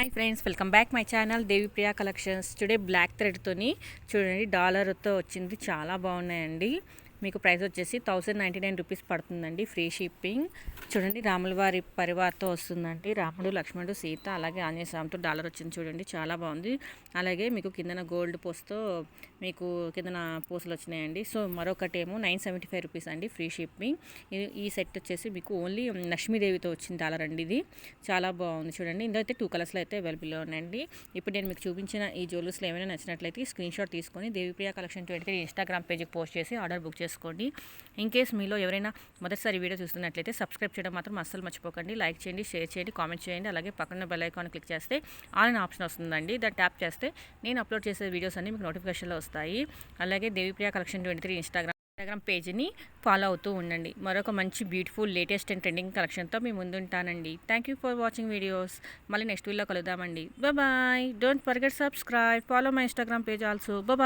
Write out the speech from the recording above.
Hi friends, welcome back my channel Devipriya collections. Today black థ్రెడ్తోని చూడండి, డాలర్తో వచ్చింది. చాలా బాగున్నాయండి. మీకు ప్రైస్ వచ్చేసి 1099 రూపీస్ పడుతుందండి, ఫ్రీ షిప్పింగ్. చూడండి, రాముల వారి పరివార్తో వస్తుందండి. రాముడు, లక్ష్మణుడు, సీత, అలాగే ఆంజనేయ స్వామితో డాలర్ వచ్చింది. చూడండి, చాలా బాగుంది. అలాగే మీకు కిందన గోల్డ్ పోస్తో మీకు కిందన పూసలు వచ్చినాయండి. సో మరొకటి ఏమో 975 రూపీస్ అండి, ఫ్రీ షిప్పింగ్. ఈ సెట్ వచ్చేసి మీకు ఓన్లీ లక్ష్మీదేవితో వచ్చిన డాలర్ అండి. ఇది చాలా బాగుంది. చూడండి, ఇందులో అయితే 2 కలర్స్లో అయితే అవైలబుల్లో ఉన్నాయండి. ఇప్పుడు నేను మీకు చూపించిన ఈ జ్యువెలర్స్లో ఏమైనా నచ్చినట్లయితే స్క్రీన్ షాట్ తీసుకొని దేవిప్రియ కలెక్షన్ 23 ఇన్స్టాగ్రామ్ పేజ్కి పోస్ట్ చేసి ఆర్డర్ బుక్ చేసుకోండి. ఇన్ కేస్ మీలో ఎవరైనా మొదటిసారి వీడియో చూస్తున్నట్లయితే సబ్స్క్రైబ్ చేయడం మాత్రం అస్సలు మర్చిపోకండి. లైక్ చేయండి, షేర్ చేయండి, కామెంట్ చేయండి. అలాగే పక్కన బెల్ ఐకాన్ క్లిక్ చేస్తే ఆల్ అనే ఆప్షన్ వస్తుందండి. దాన్ని ట్యాప్ చేస్తే నేను అప్లోడ్ చేసే వీడియోస్ అన్ని మీకు నోటిఫికేషన్లో వస్తాయి. అలాగే దేవిప్రియ కలెక్షన్ 23 ఇన్స్టాగ్రామ్ పేజ్ని ఫాలో అవుతూ ఉండండి. మరొక మంచి బ్యూటిఫుల్ లేటెస్ట్ అండ్ ట్రెండింగ్ కలెక్షన్తో మీ ముందు ఉంటానండి. Thank you for watching videos. మళ్ళీ నెక్స్ట్ వీడియోలో కలుద్దామండి. Bye. Don't forget subscribe, follow my Instagram page also. Bye.